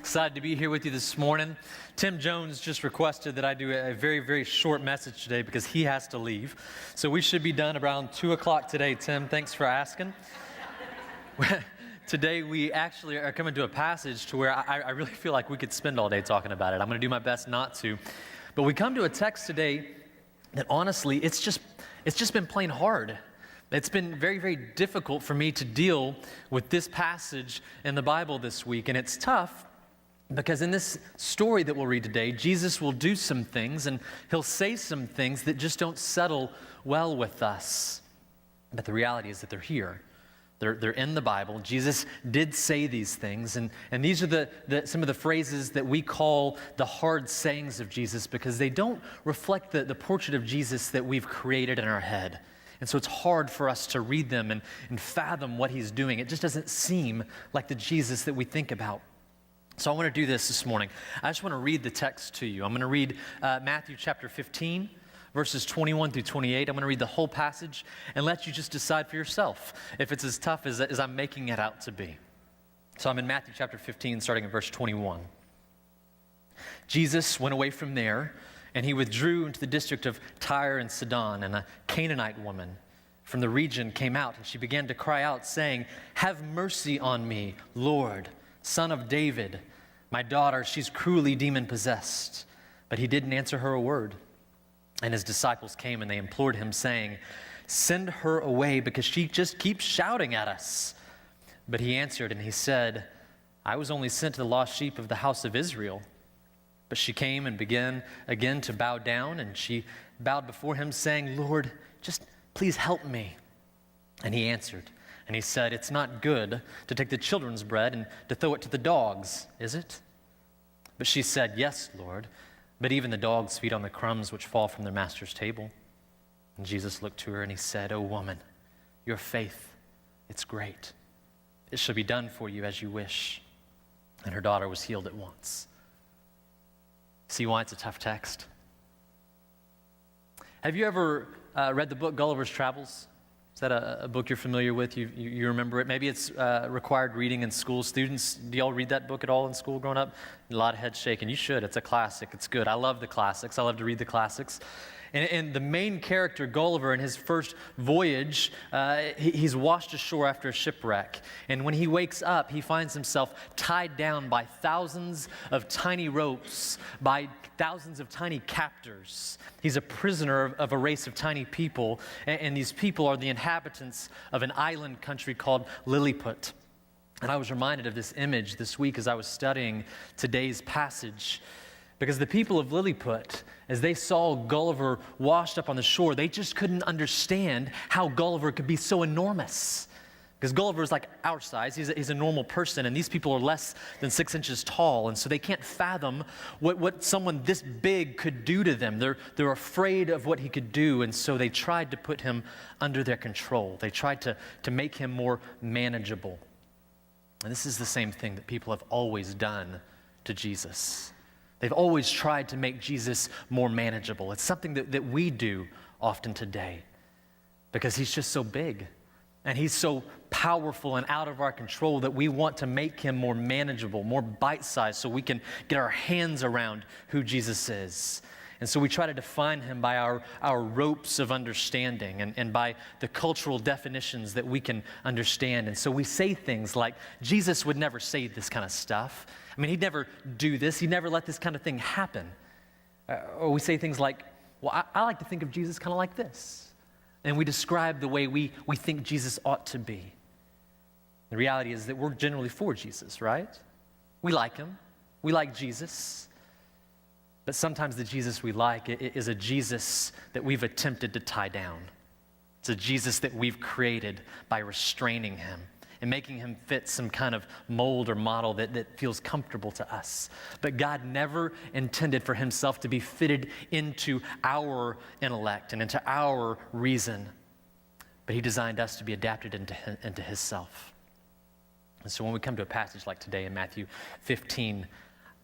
Excited to be here with you this morning. Tim Jones just requested that I do a very, very short message today because he has to leave. So we should be done around 2 o'clock today, Tim. Thanks for asking. Today we actually are coming to a passage to where I really feel like we could spend all day talking about it. I'm going to do my best not to. But we come to a text today that honestly, it's just been plain hard. It's been very, very difficult for me to deal with this passage in the Bible this week. And it's tough because in this story that we'll read today, Jesus will do some things and he'll say some things that just don't settle well with us. But the reality is that they're here. They're in the Bible. Jesus did say these things. And these are some of the phrases that we call the hard sayings of Jesus because they don't reflect the portrait of Jesus that we've created in our head. And so it's hard for us to read them and fathom what he's doing. It just doesn't seem like the Jesus that we think about. So I want to do this morning. I just want to read the text to you. I'm going to read Matthew chapter 15, verses 21 through 28. I'm going to read the whole passage and let you just decide for yourself if it's as tough as I'm making it out to be. So I'm in Matthew chapter 15, starting in verse 21. Jesus went away from there, and he withdrew into the district of Tyre and Sidon, and a Canaanite woman from the region came out, and she began to cry out, saying, "Have mercy on me, Lord, Son of David. My daughter, she's cruelly demon-possessed." But he didn't answer her a word. And his disciples came and they implored him, saying, "Send her away because she just keeps shouting at us." But he answered and he said, "I was only sent to the lost sheep of the house of Israel." But she came and began again to bow down, and she bowed before him, saying, "Lord, just please help me." And he answered and he said, "It's not good to take the children's bread and to throw it to the dogs, is it?" But she said, "Yes, Lord, but even the dogs feed on the crumbs which fall from their master's table." And Jesus looked to her and he said, "O woman, your faith, it's great. It shall be done for you as you wish." And her daughter was healed at once. See why it's a tough text? Have you ever read the book Gulliver's Travels? Is that a book you're familiar with? You remember it? Maybe it's required reading in school. Students, do y'all read that book at all in school growing up? A lot of head shaking. You should. It's a classic. It's good. I love the classics. I love to read the classics. And the main character, Gulliver, in his first voyage, he's washed ashore after a shipwreck. And when he wakes up, he finds himself tied down by thousands of tiny ropes, by thousands of tiny captors. He's a prisoner of a race of tiny people. And these people are the inhabitants of an island country called Lilliput. And I was reminded of this image this week as I was studying today's passage. Because the people of Lilliput, as they saw Gulliver washed up on the shore, they just couldn't understand how Gulliver could be so enormous. Because Gulliver is like our size. He's a normal person, and these people are less than 6 inches tall, and so they can't fathom what someone this big could do to them. They're afraid of what he could do, and so they tried to put him under their control. They tried to make him more manageable. And this is the same thing that people have always done to Jesus. They've always tried to make Jesus more manageable. It's something that we do often today because he's just so big and he's so powerful and out of our control that we want to make him more manageable, more bite-sized so we can get our hands around who Jesus is. And so we try to define him by our ropes of understanding and by the cultural definitions that we can understand. And so we say things like, Jesus would never say this kind of stuff. I mean, he'd never do this. He'd never let this kind of thing happen. Or we say things like, well, I like to think of Jesus kind of like this. And we describe the way we think Jesus ought to be. The reality is that we're generally for Jesus, right? We like him. We like Jesus. But sometimes the Jesus we like is a Jesus that we've attempted to tie down. It's a Jesus that we've created by restraining him and making him fit some kind of mold or model that feels comfortable to us. But God never intended for himself to be fitted into our intellect and into our reason. But he designed us to be adapted into his self. And so when we come to a passage like today in Matthew 15,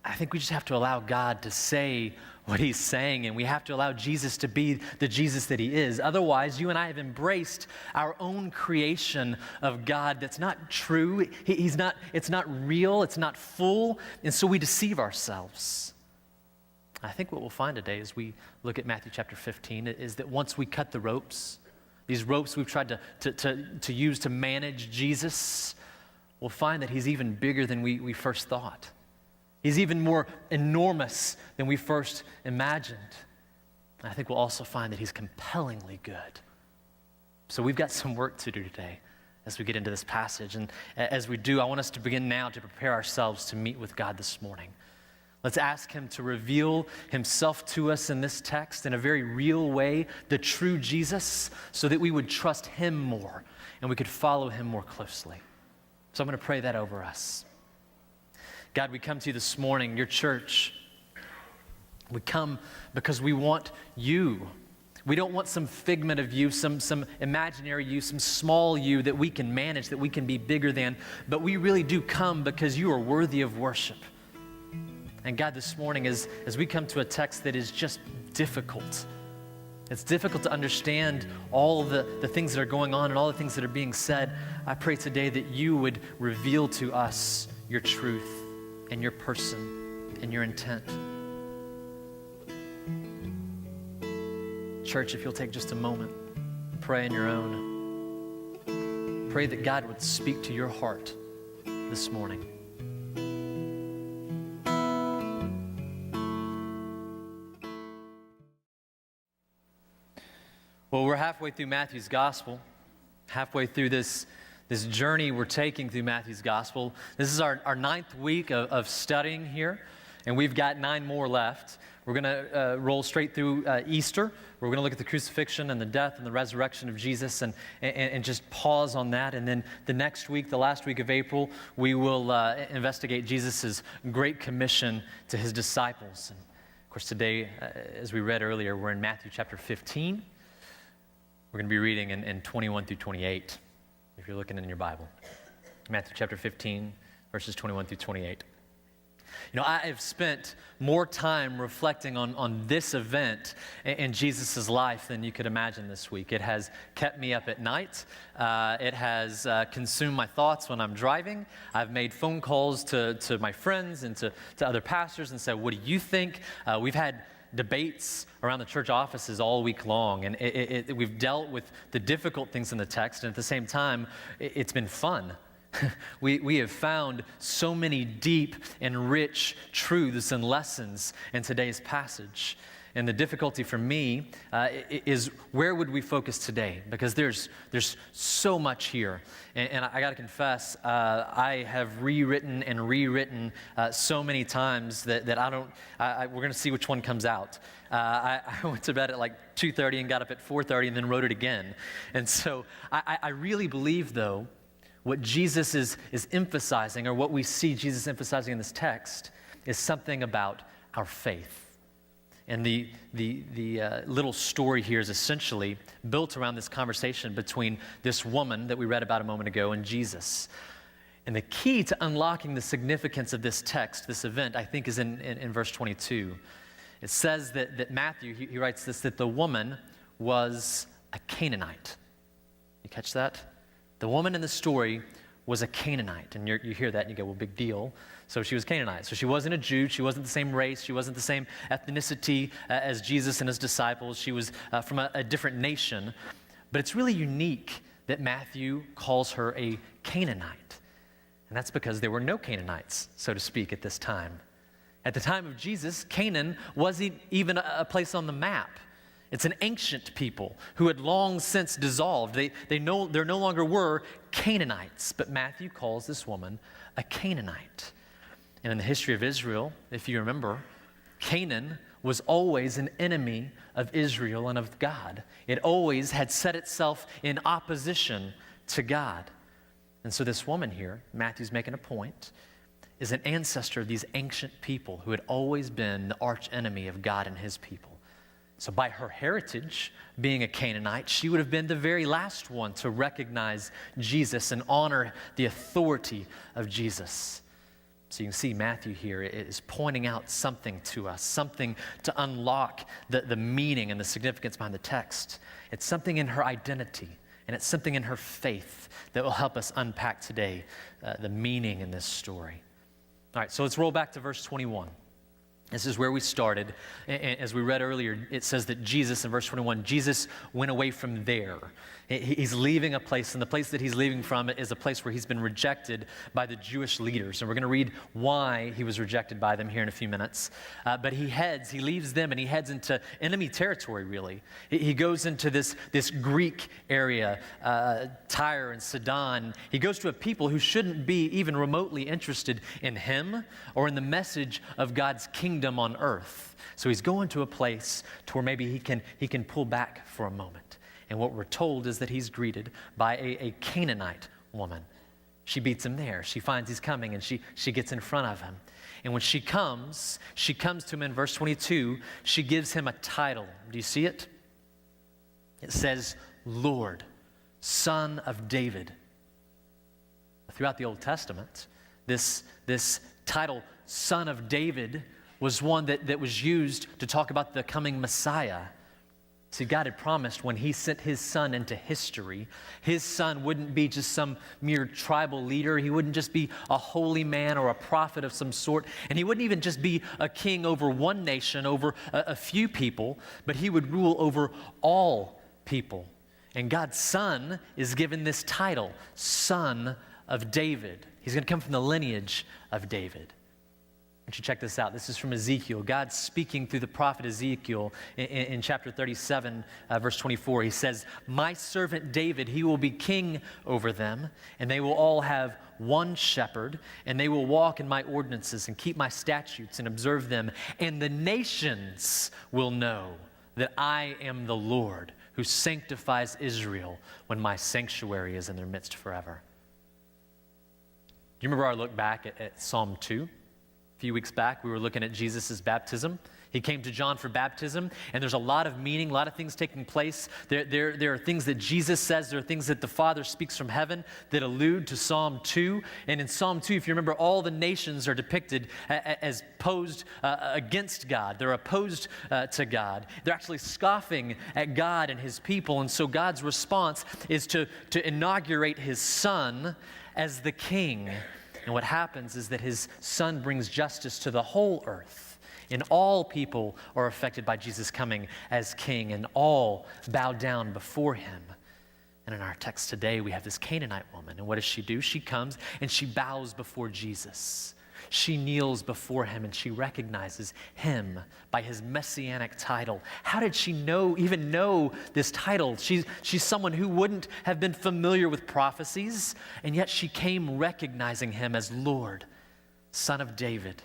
I think we just have to allow God to say what he's saying, and we have to allow Jesus to be the Jesus that he is. Otherwise, you and I have embraced our own creation of God that's not true. It's not real, it's not full, and so we deceive ourselves. I think what we'll find today as we look at Matthew chapter 15 is that once we cut the ropes, these ropes we've tried to use to manage Jesus, we'll find that he's even bigger than we first thought. He's even more enormous than we first imagined. I think we'll also find that he's compellingly good. So we've got some work to do today as we get into this passage. And as we do, I want us to begin now to prepare ourselves to meet with God this morning. Let's ask him to reveal himself to us in this text in a very real way, the true Jesus, so that we would trust him more and we could follow him more closely. So I'm going to pray that over us. God, we come to you this morning, your church. We come because we want you. We don't want some figment of you, some imaginary you, some small you that we can manage, that we can be bigger than. But we really do come because you are worthy of worship. And God, this morning, as we come to a text that is just difficult, it's difficult to understand all the things that are going on and all the things that are being said. I pray today that you would reveal to us your truth and your person and your intent. Church, if you'll take just a moment, pray on your own. Pray that God would speak to your heart this morning. Well, we're halfway through Matthew's gospel, halfway through this journey we're taking through Matthew's gospel. This is our ninth week of studying here, and we've got 9 more left. We're going to roll straight through Easter. We're going to look at the crucifixion and the death and the resurrection of Jesus and just pause on that. And then the next week, the last week of April, we will investigate Jesus' great commission to his disciples. And of course, today, as we read earlier, we're in Matthew chapter 15. We're going to be reading in 21 through 28, if you're looking in your Bible. Matthew chapter 15, verses 21 through 28. You know, I have spent more time reflecting on this event in Jesus' life than you could imagine this week. It has kept me up at night. It has consumed my thoughts when I'm driving. I've made phone calls to my friends and to other pastors and said, what do you think? We've had debates around the church offices all week long, and we've dealt with the difficult things in the text, and at the same time, it's been fun. We have found so many deep and rich truths and lessons in today's passage. And the difficulty for me is where would we focus today? Because there's so much here. And I got to confess, I have rewritten and rewritten so many times that we're going to see which one comes out. I went to bed at like 2:30 and got up at 4:30 and then wrote it again. And so I really believe, though, what Jesus is emphasizing, or what we see Jesus emphasizing in this text, is something about our faith. And the little story here is essentially built around this conversation between this woman that we read about a moment ago and Jesus. And the key to unlocking the significance of this text, this event, I think is in verse 22. It says that Matthew, he writes this, that the woman was a Canaanite. You catch that? The woman in the story was a Canaanite. And you hear that and you go, well, big deal. So she was Canaanite. So she wasn't a Jew. She wasn't the same race. She wasn't the same ethnicity as Jesus and his disciples. She was from a different nation. But it's really unique that Matthew calls her a Canaanite. And that's because there were no Canaanites, so to speak, at this time. At the time of Jesus, Canaan wasn't even a place on the map. It's an ancient people who had long since dissolved. There no longer were Canaanites, but Matthew calls this woman a Canaanite. And in the history of Israel, if you remember, Canaan was always an enemy of Israel and of God. It always had set itself in opposition to God. And so this woman here, Matthew's making a point, is an ancestor of these ancient people who had always been the arch enemy of God and his people. So by her heritage, being a Canaanite, she would have been the very last one to recognize Jesus and honor the authority of Jesus. So you can see Matthew here is pointing out something to us, something to unlock the meaning and the significance behind the text. It's something in her identity, and it's something in her faith that will help us unpack today the meaning in this story. All right, so let's roll back to verse 21. This is where we started. As we read earlier, it says that Jesus, in verse 21, Jesus went away from there. He's leaving a place, and the place that he's leaving from is a place where he's been rejected by the Jewish leaders. And we're going to read why he was rejected by them here in a few minutes. But he leaves them, and he heads into enemy territory, really. He goes into this Greek area, Tyre and Sidon. He goes to a people who shouldn't be even remotely interested in him or in the message of God's kingdom on earth. So he's going to a place to where maybe he can pull back for a moment. And what we're told is that he's greeted by a Canaanite woman. She beats him there. She finds he's coming, and she gets in front of him. And when she comes to him in verse 22. She gives him a title. Do you see it? It says, Lord, Son of David. Throughout the Old Testament, this title, Son of David, was one that was used to talk about the coming Messiah. See, God had promised when he sent his son into history, his son wouldn't be just some mere tribal leader. He wouldn't just be a holy man or a prophet of some sort. And he wouldn't even just be a king over one nation, over a few people, but he would rule over all people. And God's son is given this title, Son of David. He's going to come from the lineage of David. Why don't you check this out? This is from Ezekiel. God speaking through the prophet Ezekiel in chapter 37, verse 24. He says, My servant David, he will be king over them, and they will all have one shepherd, and they will walk in my ordinances and keep my statutes and observe them. And the nations will know that I am the Lord who sanctifies Israel when my sanctuary is in their midst forever. Do you remember our look back at Psalm 2? A few weeks back, we were looking at Jesus' baptism. He came to John for baptism, and there's a lot of meaning, a lot of things taking place. There are things that Jesus says, there are things that the Father speaks from heaven that allude to Psalm 2. And in Psalm 2, if you remember, all the nations are depicted as posed against God. They're opposed to God. They're actually scoffing at God and his people. And so God's response is to inaugurate his son as the king. And what happens is that his son brings justice to the whole earth. And all people are affected by Jesus coming as king, and all bow down before him. And in our text today, we have this Canaanite woman. And what does she do? She comes and she bows before Jesus. She kneels before him, and she recognizes him by his messianic title. How did she even know this title? She's someone who wouldn't have been familiar with prophecies, and yet she came recognizing him as Lord, Son of David.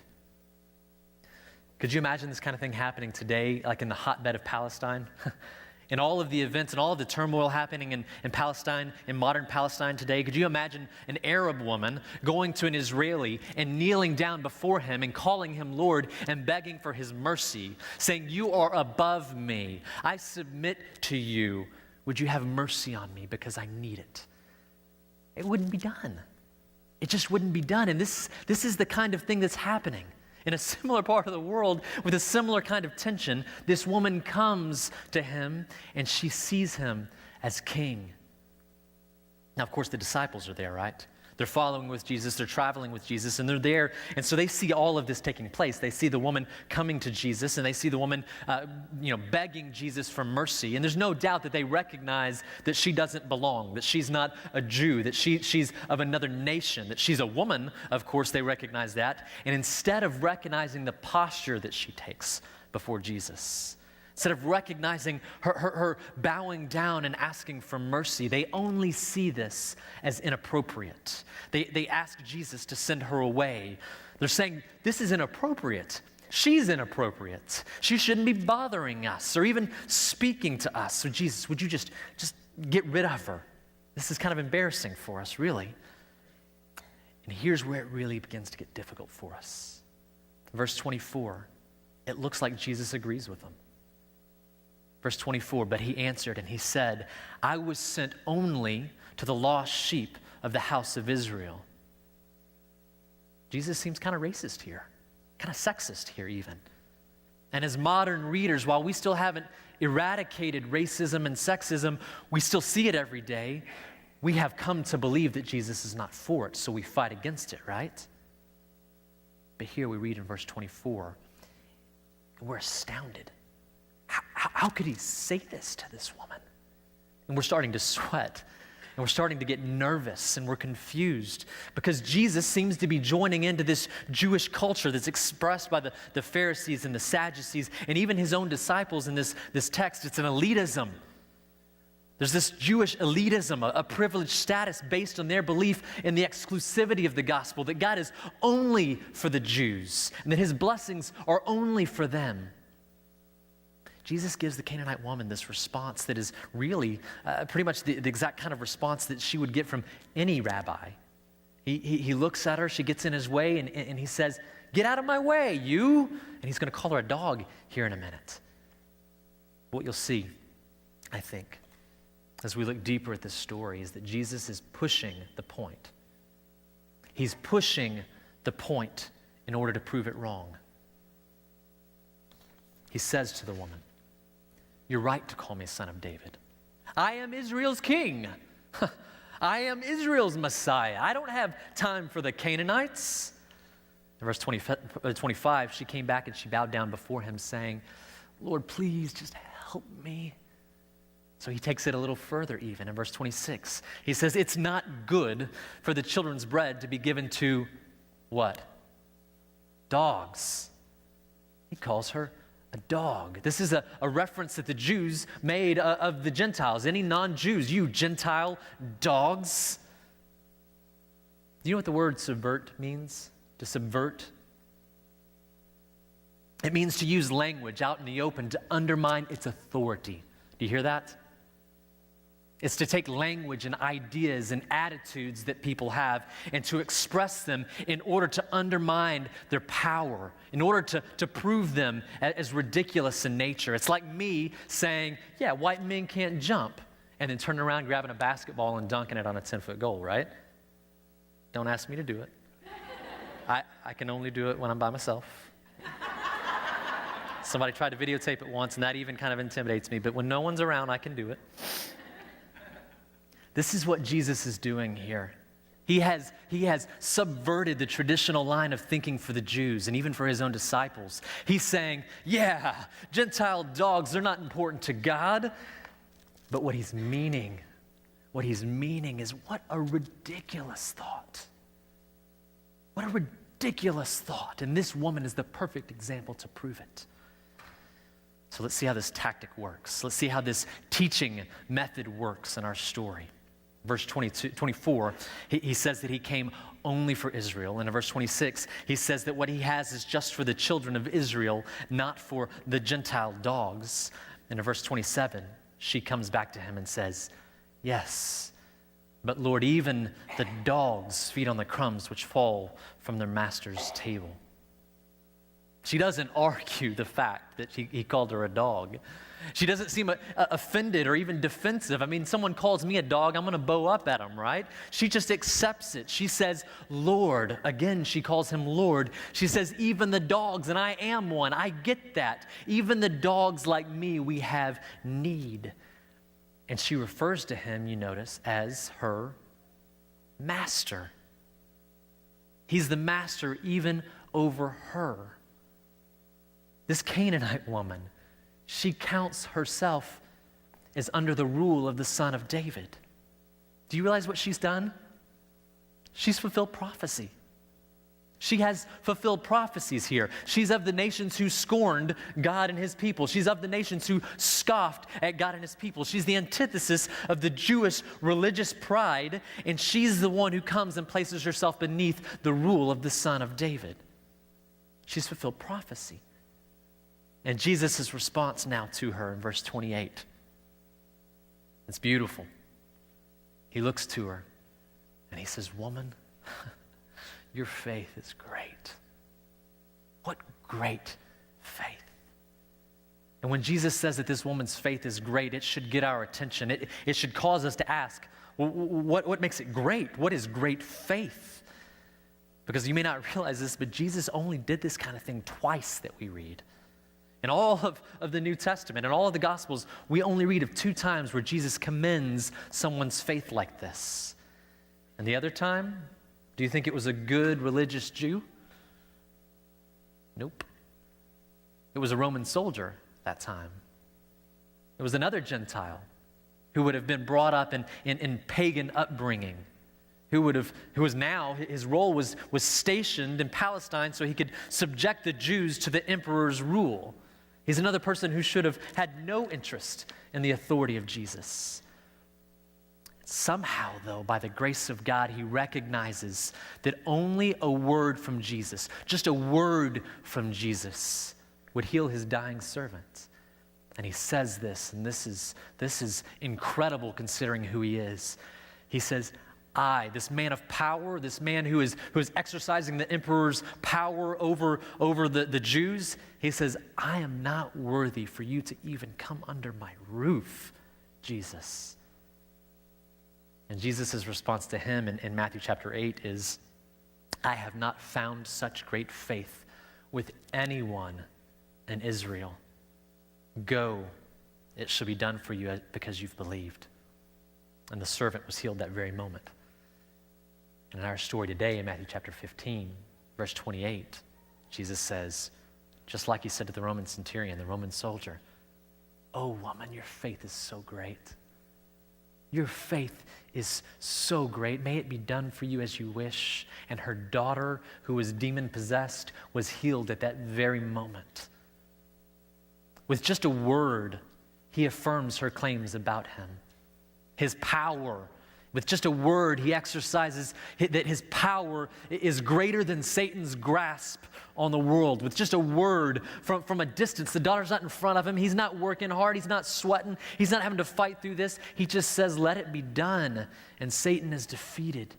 Could you imagine this kind of thing happening today, like in the hotbed of Palestine? In all of the events and all of the turmoil happening in Palestine, in modern Palestine today, could you imagine an Arab woman going to an Israeli and kneeling down before him and calling him Lord and begging for his mercy, saying, You are above me. I submit to you. Would you have mercy on me because I need it? It wouldn't be done. It just wouldn't be done. And this is the kind of thing that's happening. In a similar part of the world, with a similar kind of tension, this woman comes to him and she sees him as king. Now, of course, the disciples are there, right? They're following with Jesus, they're traveling with Jesus, and they're there. And so they see all of this taking place. They see the woman coming to Jesus, and they see the woman begging Jesus for mercy. And there's no doubt that they recognize that she doesn't belong, that she's not a Jew, that she's of another nation, that she's a woman. Of course, they recognize that. And instead of recognizing the posture that she takes before Jesus, instead of recognizing her bowing down and asking for mercy, they only see this as inappropriate. They ask Jesus to send her away. They're saying, this is inappropriate. She's inappropriate. She shouldn't be bothering us or even speaking to us. So Jesus, would you just get rid of her? This is kind of embarrassing for us, really. And here's where it really begins to get difficult for us. Verse 24, it looks like Jesus agrees with them. Verse 24, but he answered and he said, I was sent only to the lost sheep of the house of Israel. Jesus seems kind of racist here, kind of sexist here even. And as modern readers, while we still haven't eradicated racism and sexism, we still see it every day. We have come to believe that Jesus is not for it, so we fight against it, right? But here we read in verse 24, and we're astounded. How could he say this to this woman? And we're starting to sweat. And we're starting to get nervous and we're confused because Jesus seems to be joining into this Jewish culture that's expressed by the Pharisees and the Sadducees and even his own disciples in this text. It's an elitism. There's this Jewish elitism, a privileged status based on their belief in the exclusivity of the gospel, that God is only for the Jews and that his blessings are only for them. Jesus gives the Canaanite woman this response that is really pretty much the exact kind of response that she would get from any rabbi. He looks at her, she gets in his way, and he says, "Get out of my way, you!" And he's going to call her a dog here in a minute. What you'll see, I think, as we look deeper at this story, is that Jesus is pushing the point. He's pushing the point in order to prove it wrong. He says to the woman, "You're right to call me son of David. I am Israel's king. I am Israel's Messiah. I don't have time for the Canaanites." In verse 25, she came back and she bowed down before him saying, "Lord, please just help me." So he takes it a little further even. In verse 26, he says, "It's not good for the children's bread to be given to" what? "Dogs." He calls her a dog. This is a reference that the Jews made of the Gentiles. Any non-Jews, you Gentile dogs. Do you know what the word subvert means? To subvert? It means to use language out in the open to undermine its authority. Do you hear that? It's to take language and ideas and attitudes that people have and to express them in order to undermine their power, in order to prove them as ridiculous in nature. It's like me saying, "Yeah, white men can't jump," and then turning around, grabbing a basketball and dunking it on a 10-foot goal, right? Don't ask me to do it. I can only do it when I'm by myself. Somebody tried to videotape it once, and that even kind of intimidates me, but when no one's around, I can do it. This is what Jesus is doing here. He has subverted the traditional line of thinking for the Jews and even for his own disciples. He's saying, yeah, Gentile dogs, they're not important to God. But what he's meaning is what a ridiculous thought. What a ridiculous thought. And this woman is the perfect example to prove it. So let's see how this tactic works. Let's see how this teaching method works in our story. Verse 24, he says that he came only for Israel. And in verse 26, he says that what he has is just for the children of Israel, not for the Gentile dogs. And in verse 27, she comes back to him and says, "Yes, but Lord, even the dogs feed on the crumbs which fall from their master's table." She doesn't argue the fact that he called her a dog. She doesn't seem offended or even defensive. I mean, someone calls me a dog, I'm going to bow up at them, right? She just accepts it. She says, "Lord." Again, she calls him Lord. She says, "Even the dogs," and I am one. I get that. "Even the dogs like me, we have need." And she refers to him, you notice, as her master. He's the master even over her. This Canaanite woman, she counts herself as under the rule of the Son of David. Do you realize what she's done? She's fulfilled prophecy. She has fulfilled prophecies here. She's of the nations who scorned God and his people. She's of the nations who scoffed at God and his people. She's the antithesis of the Jewish religious pride, and she's the one who comes and places herself beneath the rule of the Son of David. She's fulfilled prophecy. And Jesus' response now to her in verse 28. It's beautiful. He looks to her and he says, "Woman, your faith is great." What great faith. And when Jesus says that this woman's faith is great, it should get our attention. It should cause us to ask, what makes it great? What is great faith? Because you may not realize this, but Jesus only did this kind of thing twice that we read. In all of the New Testament, in all of the Gospels, we only read of 2 times where Jesus commends someone's faith like this. And the other time, do you think it was a good religious Jew? Nope. It was a Roman soldier that time. It was another Gentile who would have been brought up in pagan upbringing, who was now, his role was stationed in Palestine so he could subject the Jews to the emperor's rule. He's another person who should have had no interest in the authority of Jesus. Somehow, though, by the grace of God, he recognizes that only a word from Jesus, just a word from Jesus, would heal his dying servant. And he says this, and this is incredible considering who he is. He says, I, this man of power, this man who is exercising the emperor's power over the Jews, he says, I am not worthy for you to even come under my roof, Jesus. And Jesus' response to him in Matthew chapter 8 is, I have not found such great faith with anyone in Israel. Go, it shall be done for you because you've believed. And the servant was healed that very moment. And in our story today in Matthew chapter 15, verse 28, Jesus says, just like he said to the Roman centurion, the Roman soldier, oh woman, your faith is so great. Your faith is so great. May it be done for you as you wish. And her daughter, who was demon-possessed, was healed at that very moment. With just a word, he affirms her claims about him. His power. With just a word, he exercises that his power is greater than Satan's grasp on the world. With just a word from a distance, the daughter's not in front of him. He's not working hard. He's not sweating. He's not having to fight through this. He just says, let it be done. And Satan is defeated.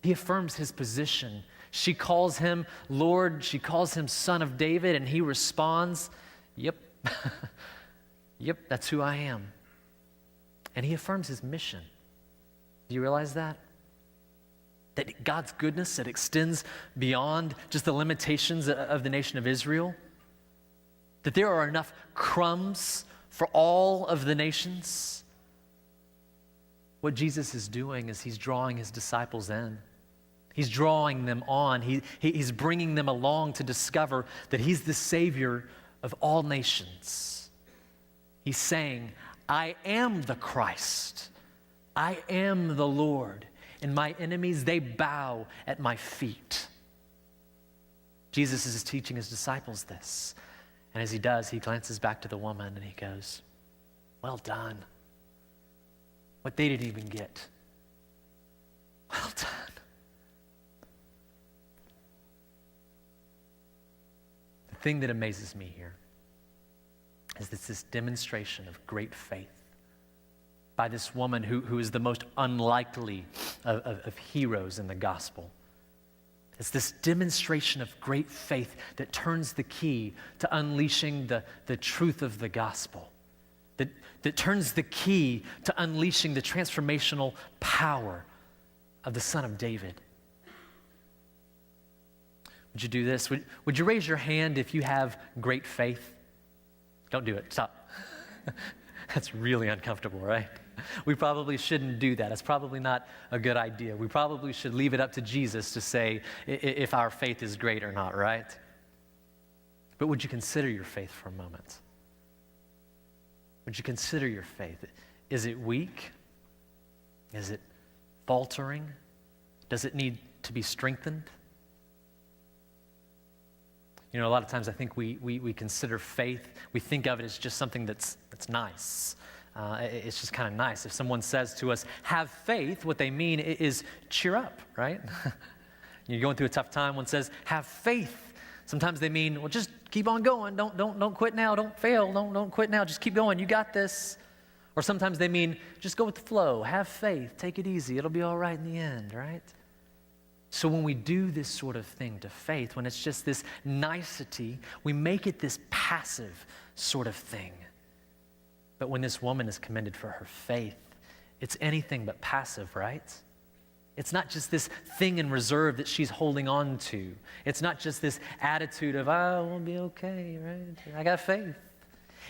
He affirms his position. She calls him Lord. She calls him Son of David. And he responds, yep, yep, that's who I am. And he affirms his mission. Do you realize that? That God's goodness, it extends beyond just the limitations of the nation of Israel. That there are enough crumbs for all of the nations. What Jesus is doing is he's drawing his disciples in. He's drawing them on. He's bringing them along to discover that he's the Savior of all nations. He's saying, I am the Christ. I am the Lord, and my enemies, they bow at my feet. Jesus is teaching his disciples this. And as he does, he glances back to the woman and he goes, well done. What they didn't even get. Well done. The thing that amazes me here is that this demonstration of great faith by this woman who is the most unlikely of heroes in the gospel. It's this demonstration of great faith that turns the key to unleashing the truth of the gospel, that turns the key to unleashing the transformational power of the Son of David. Would you do this? Would you raise your hand if you have great faith? Don't do it. Stop. That's really uncomfortable, right? We probably shouldn't do that. It's probably not a good idea. We probably should leave it up to Jesus to say if our faith is great or not, right? But would you consider your faith for a moment? Would you consider your faith? Is it weak? Is it faltering? Does it need to be strengthened? You know, a lot of times I think we consider faith, we think of it as just something that's nice. It's just kind of nice. If someone says to us, have faith, what they mean is cheer up, right? You're going through a tough time, one says, have faith. Sometimes they mean, well, just keep on going. Don't quit now. Don't fail. Don't quit now. Just keep going. You got this. Or sometimes they mean, just go with the flow. Have faith. Take it easy. It'll be all right in the end, right? So when we do this sort of thing to faith, when it's just this nicety, we make it this passive sort of thing. But when this woman is commended for her faith, it's anything but passive, right? It's not just this thing in reserve that she's holding on to. It's not just this attitude of, I will be okay, right? I got faith.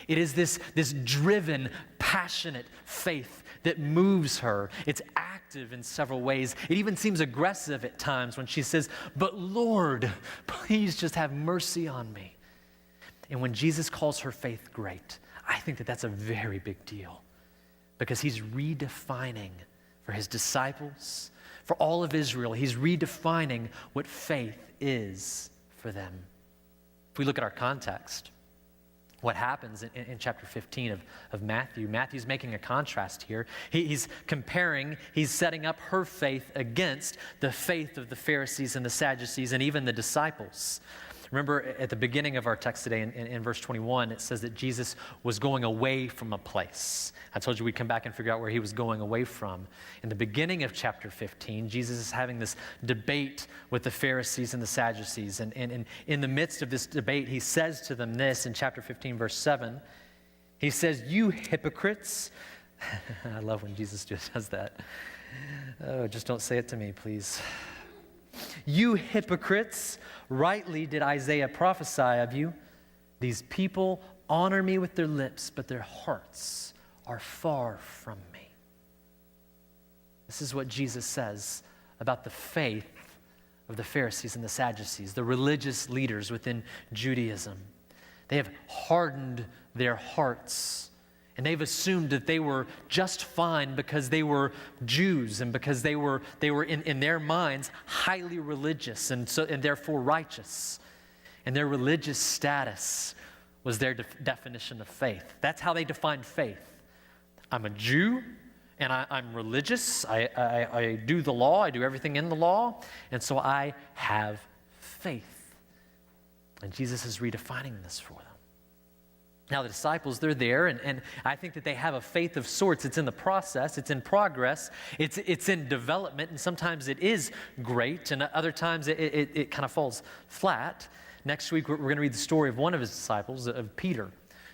It is this driven, passionate faith that moves her. It's active in several ways. It even seems aggressive at times when she says, but Lord, please just have mercy on me. And when Jesus calls her faith great, I think that that's a very big deal because he's redefining for his disciples, for all of Israel, he's redefining what faith is for them. If we look at our context, what happens in chapter 15 of Matthew, Matthew's making a contrast here. He's comparing, he's setting up her faith against the faith of the Pharisees and the Sadducees and even the disciples. Remember at the beginning of our text today in verse 21, it says that Jesus was going away from a place. I told you we'd come back and figure out where he was going away from. In the beginning of chapter 15, Jesus is having this debate with the Pharisees and the Sadducees. And in the midst of this debate, he says to them this in chapter 15, verse 7. He says, you hypocrites. I love when Jesus just does that. Oh, just don't say it to me, please. You hypocrites, rightly did Isaiah prophesy of you. These people honor me with their lips, but their hearts are far from me. This is what Jesus says about the faith of the Pharisees and the Sadducees, the religious leaders within Judaism. They have hardened their hearts. And they've assumed that they were just fine because they were Jews and because they were in their minds highly religious and therefore righteous. And their religious status was their definition of faith. That's how they defined faith. I'm a Jew and I'm religious. I do the law. I do everything in the law. And so I have faith. And Jesus is redefining this for them. Now, the disciples, they're there, and I think that they have a faith of sorts. It's in the process. It's in progress. It's in development, and sometimes it is great, and other times it kind of falls flat. Next week, we're going to read the story of one of his disciples, of Peter,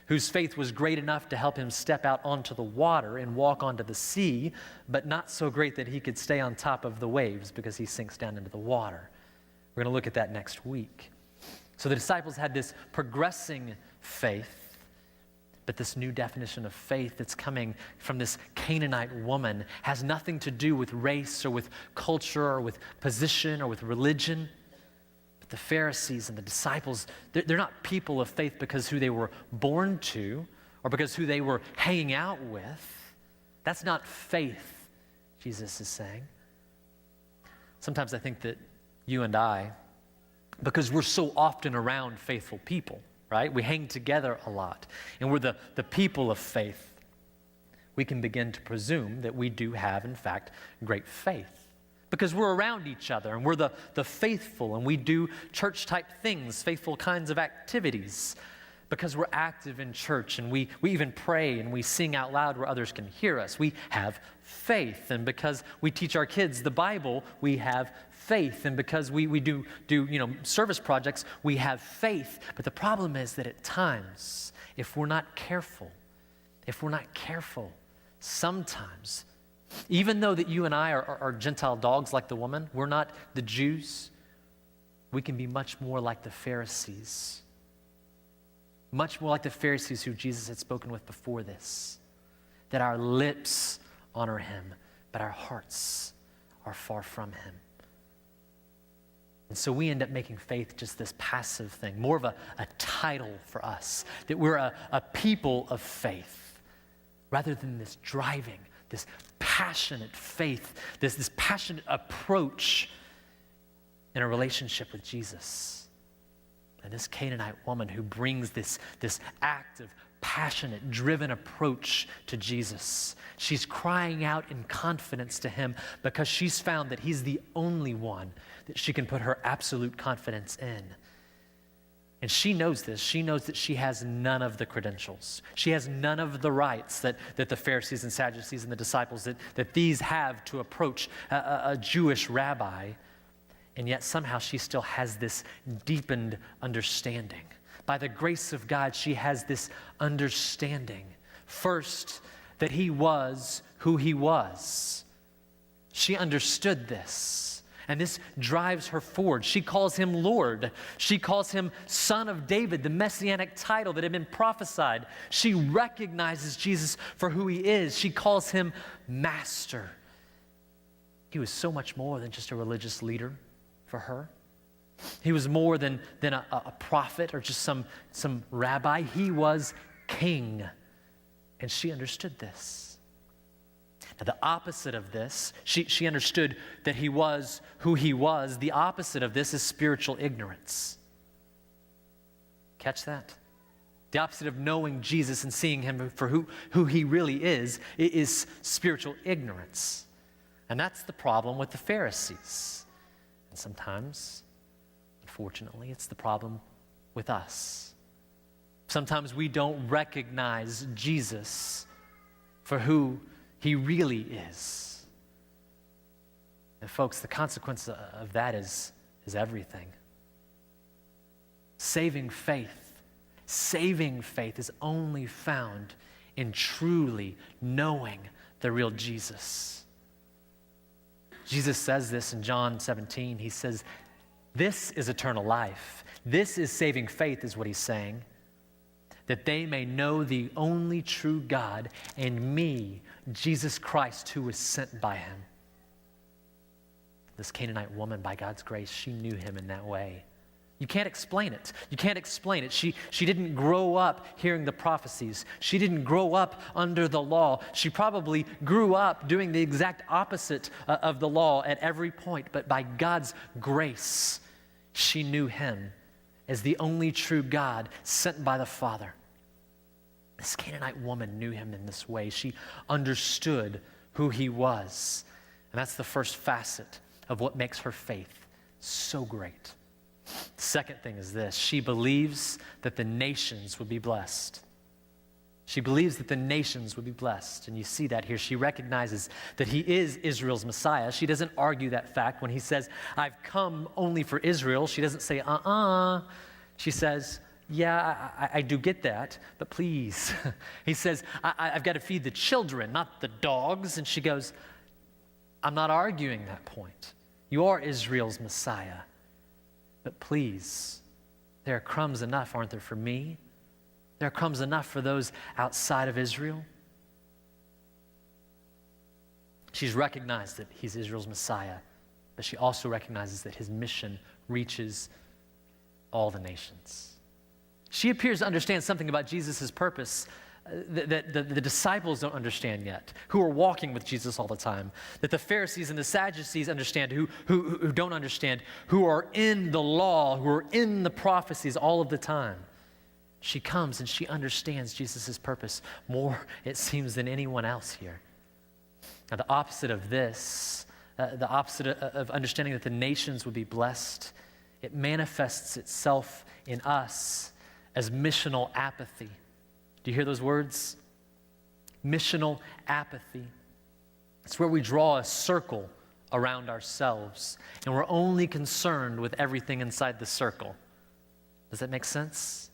whose faith was great enough to help him step out onto the water and walk onto the sea, but not so great that he could stay on top of the waves because he sinks down into the water. We're going to look at that next week. So the disciples had this progressing faith, but this new definition of faith that's coming from this Canaanite woman has nothing to do with race or with culture or with position or with religion. But the Pharisees and the disciples, they're not people of faith because who they were born to or because who they were hanging out with. That's not faith, Jesus is saying. Sometimes I think that you and I, because we're so often around faithful people, right? We hang together a lot, and we're the people of faith. We can begin to presume that we do have, in fact, great faith because we're around each other, and we're the faithful, and we do church-type things, faithful kinds of activities because we're active in church, and we even pray, and we sing out loud where others can hear us. We have faith, and because we teach our kids the Bible, we have faith, and because we do service projects, we have faith. But the problem is that at times, if we're not careful, sometimes, even though that you and I are Gentile dogs like the woman, we're not the Jews, we can be much more like the Pharisees. Much more like the Pharisees who Jesus had spoken with before this. That our lips honor him, but our hearts are far from him. And so we end up making faith just this passive thing, more of a title for us, that we're a people of faith, rather than this driving, this passionate faith, this passionate approach in a relationship with Jesus. And this Canaanite woman who brings this active, passionate, driven approach to Jesus. She's crying out in confidence to him because she's found that he's the only one that she can put her absolute confidence in. And she knows this. She knows that she has none of the credentials. She has none of the rights that the Pharisees and Sadducees and the disciples, that these have to approach a Jewish rabbi. And yet somehow she still has this deepened understanding. By the grace of God, she has this understanding. First, that he was who he was. She understood this, and this drives her forward. She calls him Lord. She calls him Son of David, the messianic title that had been prophesied. She recognizes Jesus for who he is. She calls him Master. He was so much more than just a religious leader for her. He was more than a prophet or just some rabbi. He was king, and she understood this. Now, the opposite of this, she understood that he was who he was. The opposite of this is spiritual ignorance. Catch that? The opposite of knowing Jesus and seeing him for who he really is spiritual ignorance. And that's the problem with the Pharisees. And sometimes, unfortunately, it's the problem with us. Sometimes we don't recognize Jesus for who he really is. And folks, the consequence of that is everything. Saving faith is only found in truly knowing the real Jesus. Jesus says this in John 17. He says, this is eternal life. This is saving faith, is what he's saying. That they may know the only true God and me, Jesus Christ, who was sent by him. This Canaanite woman, by God's grace, she knew him in that way. You can't explain it. You can't explain it. She didn't grow up hearing the prophecies. She didn't grow up under the law. She probably grew up doing the exact opposite of the law at every point. But by God's grace, she knew him as the only true God sent by the Father. This Canaanite woman knew him in this way. She understood who he was. And that's the first facet of what makes her faith so great. The second thing is this: she believes that the nations would be blessed. She believes that the nations would be blessed. And you see that here. She recognizes that he is Israel's Messiah. She doesn't argue that fact when he says, I've come only for Israel. She doesn't say, She says, yeah, I do get that, but please. He says, I've got to feed the children, not the dogs. And she goes, I'm not arguing that point. You are Israel's Messiah. But please, there are crumbs enough, aren't there, for me? There are crumbs enough for those outside of Israel. She's recognized that he's Israel's Messiah, but she also recognizes that his mission reaches all the nations. She appears to understand something about Jesus' purpose that the disciples don't understand yet, who are walking with Jesus all the time, that the Pharisees and the Sadducees understand, who don't understand, who are in the law, who are in the prophecies all of the time. She comes and she understands Jesus' purpose more, it seems, than anyone else here. Now, the opposite of this, the opposite of understanding that the nations would be blessed, it manifests itself in us as missional apathy. Do you hear those words? Missional apathy. It's where we draw a circle around ourselves, and we're only concerned with everything inside the circle. Does that make sense?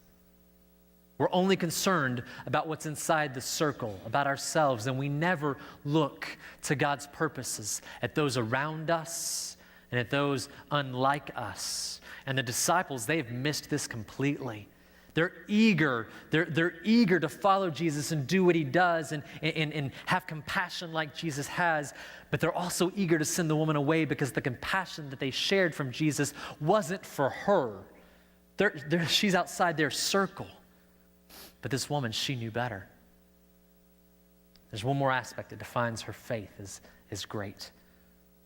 We're only concerned about what's inside the circle, about ourselves, and we never look to God's purposes at those around us and at those unlike us. And the disciples, they've missed this completely. They're eager to follow Jesus and do what he does and have compassion like Jesus has, but they're also eager to send the woman away because the compassion that they shared from Jesus wasn't for her. She's outside their circle. But this woman, she knew better. There's one more aspect that defines her faith as great.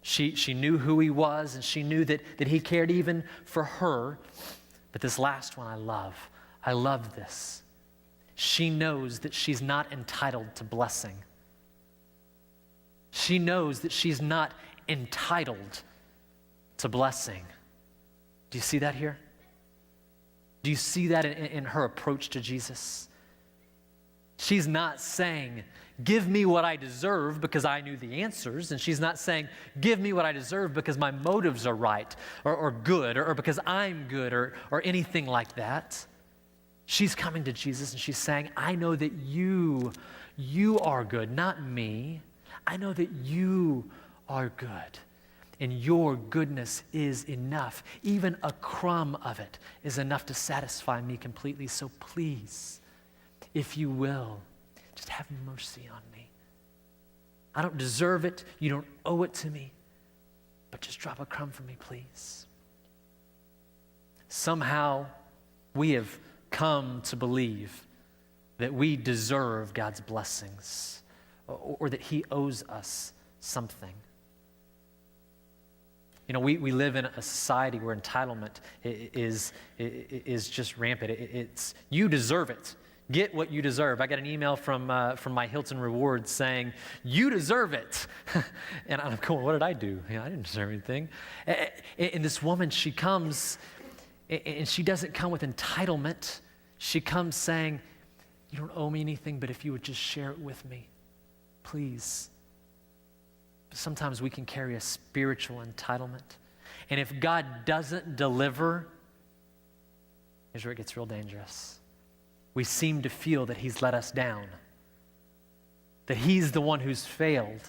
She knew who he was, and she knew that he cared even for her. But this last one I love this. She knows that she's not entitled to blessing. She knows that she's not entitled to blessing. Do you see that here? Do you see that in her approach to Jesus? She's not saying, give me what I deserve because I knew the answers. And she's not saying, give me what I deserve because my motives are right or good or because I'm good or anything like that. She's coming to Jesus and she's saying, I know that you are good, not me. I know that you are good, and your goodness is enough. Even a crumb of it is enough to satisfy me completely. So please, if you will, just have mercy on me. I don't deserve it. You don't owe it to me. But just drop a crumb for me, please. Somehow, we have come to believe that we deserve God's blessings or that he owes us something. You know, we live in a society where entitlement is just rampant. It's you deserve it. Get what you deserve. I got an email from my Hilton Rewards saying, you deserve it. And I'm going, what did I do? I didn't deserve anything. And this woman, she comes, and she doesn't come with entitlement. She comes saying, you don't owe me anything, but if you would just share it with me, please. But sometimes we can carry a spiritual entitlement. And if God doesn't deliver, here's where it gets real dangerous. We seem to feel that he's let us down, that he's the one who's failed.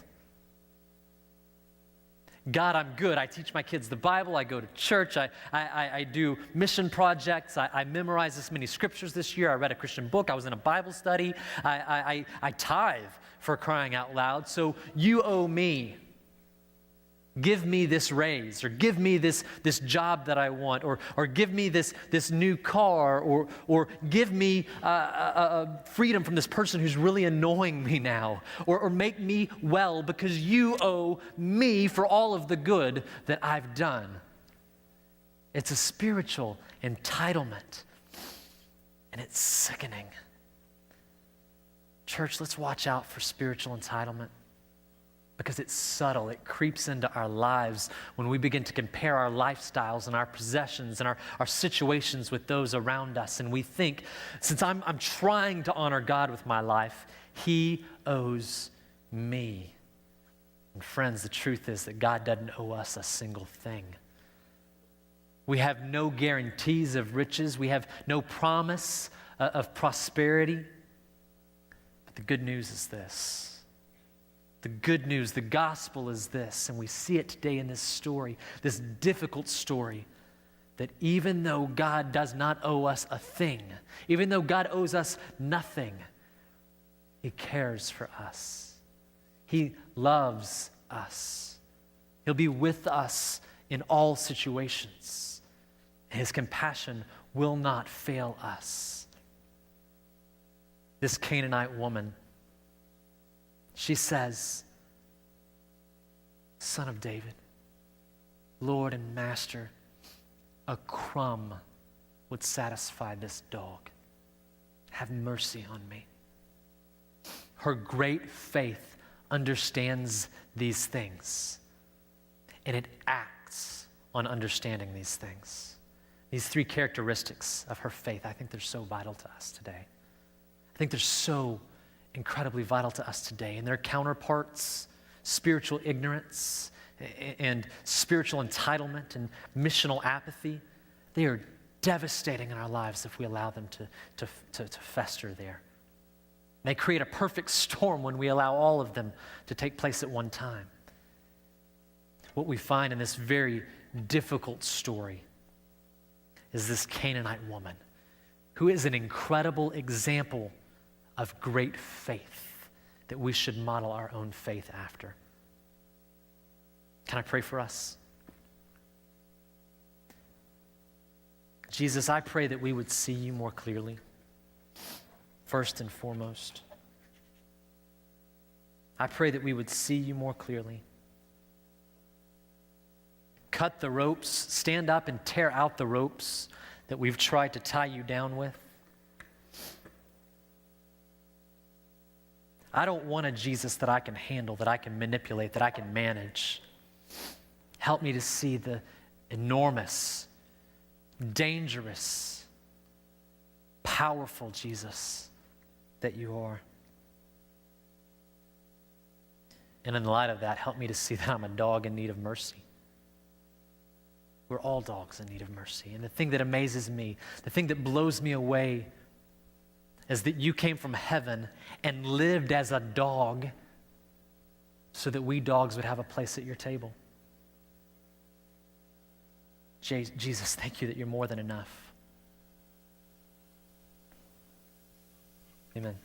God, I'm good. I teach my kids the Bible. I go to church. I do mission projects. I memorized this many scriptures this year. I read a Christian book. I was in a Bible study. I tithe, for crying out loud. So you owe me. Give me this raise, or give me this job that I want, or give me this new car, or give me freedom from this person who's really annoying me now, or make me well because you owe me for all of the good that I've done. It's a spiritual entitlement, and it's sickening. Church, let's watch out for spiritual entitlement. Because it's subtle. It creeps into our lives when we begin to compare our lifestyles and our possessions and our situations with those around us. And we think, since I'm trying to honor God with my life, he owes me. And friends, the truth is that God doesn't owe us a single thing. We have no guarantees of riches. We have no promise of prosperity. But the good news is this. The good news, the gospel is this, and we see it today in this story, this difficult story, that even though God does not owe us a thing, even though God owes us nothing, he cares for us. He loves us. He'll be with us in all situations. His compassion will not fail us. This Canaanite woman, she says, Son of David, Lord and Master, a crumb would satisfy this dog. Have mercy on me. Her great faith understands these things, and it acts on understanding these things. These three characteristics of her faith, I think they're so vital to us today. I think they're so incredibly vital to us today. And their counterparts, spiritual ignorance and spiritual entitlement and missional apathy, they are devastating in our lives if we allow them to fester there. They create a perfect storm when we allow all of them to take place at one time. What we find in this very difficult story is this Canaanite woman who is an incredible example of great faith that we should model our own faith after. Can I pray for us? Jesus, I pray that we would see you more clearly, first and foremost. I pray that we would see you more clearly. Cut the ropes, stand up and tear out the ropes that we've tried to tie you down with. I don't want a Jesus that I can handle, that I can manipulate, that I can manage. Help me to see the enormous, dangerous, powerful Jesus that you are. And in the light of that, help me to see that I'm a dog in need of mercy. We're all dogs in need of mercy. And the thing that amazes me, the thing that blows me away, is that you came from heaven and lived as a dog so that we dogs would have a place at your table. Jesus, thank you that you're more than enough. Amen.